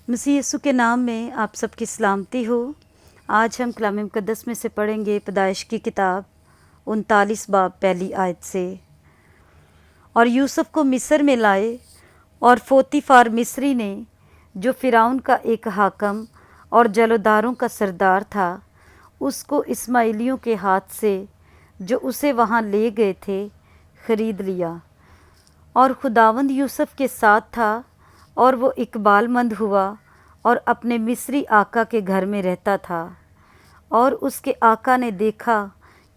मसीह यीशु के नाम में आप सबकी सलामती हो। आज हम कलाम मुक़द्दस में से पढ़ेंगे पैदाइश की किताब 39 बाब पहली आयत से। और यूसुफ को मिस्र में लाए, और पोतीफार मिस्री ने, जो फ़िरौन का एक हाकिम और जलोदारों का सरदार था, उसको इस्माइलियों के हाथ से, जो उसे वहाँ ले गए थे, ख़रीद लिया। और खुदावंद यूसुफ के साथ था, और वो इकबालमंद हुआ और अपने मिस्री आका के घर में रहता था। और उसके आका ने देखा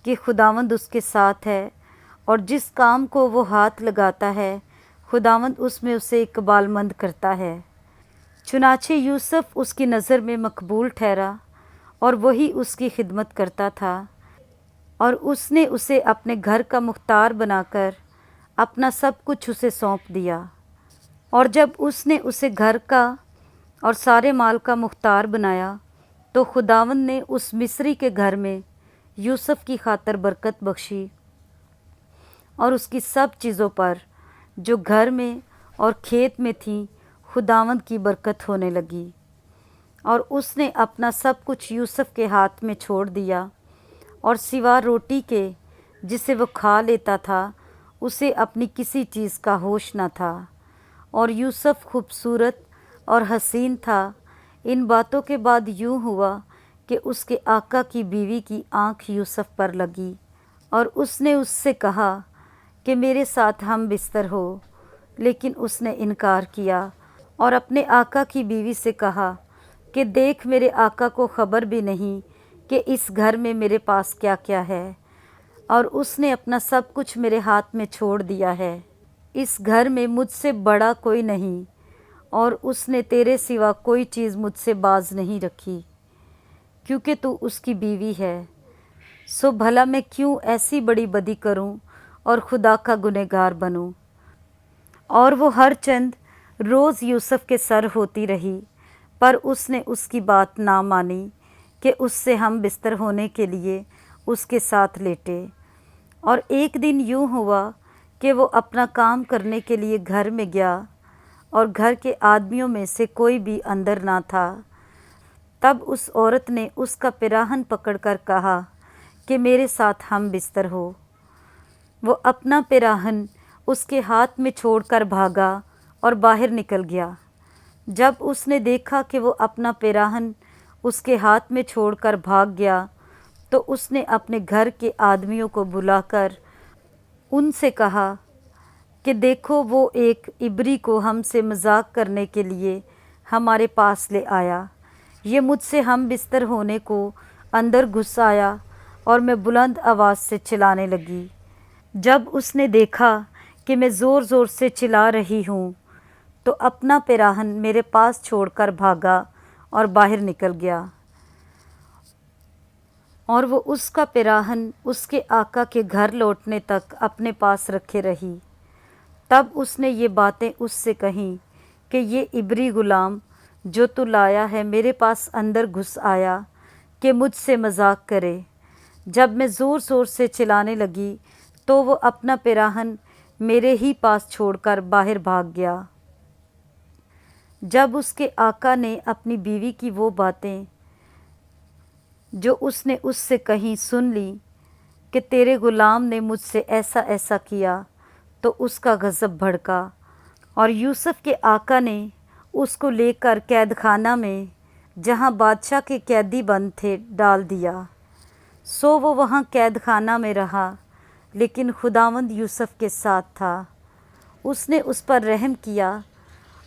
कि खुदावंद उसके साथ है, और जिस काम को वो हाथ लगाता है, खुदावंद उसमें उसे इकबालमंद करता है। चुनाचे यूसुफ उसकी नज़र में मकबूल ठहरा, और वही उसकी खिदमत करता था। और उसने उसे अपने घर का मुख्तार बनाकर अपना सब कुछ उसे सौंप दिया। और जब उसने उसे घर का और सारे माल का मुख्तार बनाया, तो खुदावंद ने उस मिस्री के घर में यूसुफ की खातर बरकत बख्शी, और उसकी सब चीज़ों पर जो घर में और खेत में थी, खुदावंद की बरकत होने लगी। और उसने अपना सब कुछ यूसुफ के हाथ में छोड़ दिया, और सिवा रोटी के जिसे वो खा लेता था, उसे अपनी किसी चीज़ का होश न था। और यूसुफ खूबसूरत और हसीन था। इन बातों के बाद यूँ हुआ कि उसके आका की बीवी की आँख यूसुफ पर लगी, और उसने उससे कहा कि मेरे साथ हम बिस्तर हो। लेकिन उसने इनकार किया, और अपने आका की बीवी से कहा कि देख, मेरे आका को खबर भी नहीं कि इस घर में मेरे पास क्या क्या है, और उसने अपना सब कुछ मेरे हाथ में छोड़ दिया है। इस घर में मुझसे बड़ा कोई नहीं, और उसने तेरे सिवा कोई चीज़ मुझसे बाज नहीं रखी, क्योंकि तू उसकी बीवी है। सो भला मैं क्यों ऐसी बड़ी बदी करूं और खुदा का गुनहगार बनूं। और वो हर चंद रोज़ यूसुफ के सर होती रही, पर उसने उसकी बात ना मानी कि उससे हम बिस्तर होने के लिए उसके साथ लेटे। और एक दिन यूँ हुआ कि वो अपना काम करने के लिए घर में गया, और घर के आदमियों में से कोई भी अंदर ना था। तब उस औरत ने उसका पिराहन पकड़कर कहा कि मेरे साथ हम बिस्तर हो। वो अपना पिराहन उसके हाथ में छोड़कर भागा और बाहर निकल गया। जब उसने देखा कि वो अपना पिराहन उसके हाथ में छोड़कर भाग गया, तो उसने अपने घर के आदमियों को बुलाकर उनसे कहा कि देखो, वो एक इब्री को हमसे मजाक करने के लिए हमारे पास ले आया। ये मुझसे हम बिस्तर होने को अंदर घुस आया, और मैं बुलंद आवाज़ से चिल्लाने लगी। जब उसने देखा कि मैं ज़ोर ज़ोर से चिल्ला रही हूँ, तो अपना पिराहन मेरे पास छोड़कर भागा और बाहर निकल गया। और वो उसका पिराहन उसके आका के घर लौटने तक अपने पास रखे रही। तब उसने ये बातें उससे कहीं कि ये इब्री गुलाम जो तू लाया है मेरे पास अंदर घुस आया कि मुझसे मजाक करे। जब मैं ज़ोर ज़ोर से चिल्लाने लगी, तो वो अपना पिराहन मेरे ही पास छोड़कर बाहर भाग गया। जब उसके आका ने अपनी बीवी की वो बातें जो उसने उससे कहीं सुन ली कि तेरे गुलाम ने मुझसे ऐसा ऐसा किया, तो उसका गज़ब भड़का, और यूसुफ के आका ने उसको लेकर कैदखाना में, जहाँ बादशाह के कैदी बंद थे, डाल दिया। सो वो वहाँ कैदखाना में रहा, लेकिन खुदावंद यूसुफ के साथ था। उसने उस पर रहम किया,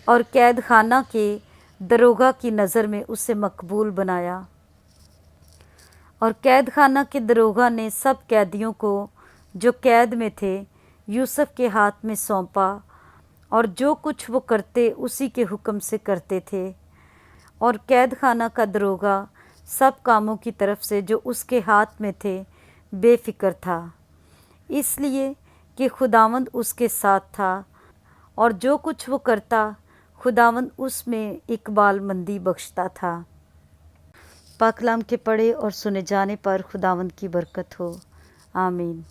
और कैदखाना के दरोगा की नज़र में उसे मकबूल बनाया। और कैदखाना के दरोगा ने सब कैदियों को जो कैद में थे यूसुफ के हाथ में सौंपा, और जो कुछ वो करते उसी के हुक्म से करते थे। और कैदखाना का दरोगा सब कामों की तरफ से जो उसके हाथ में थे बेफिक्र था, इसलिए कि खुदावंद उसके साथ था, और जो कुछ वो करता खुदावंद उसमें इकबालमंदी बख्शता था। पाक कलाम के पढ़े और सुने जाने पर खुदावंद की बरकत हो। आमीन।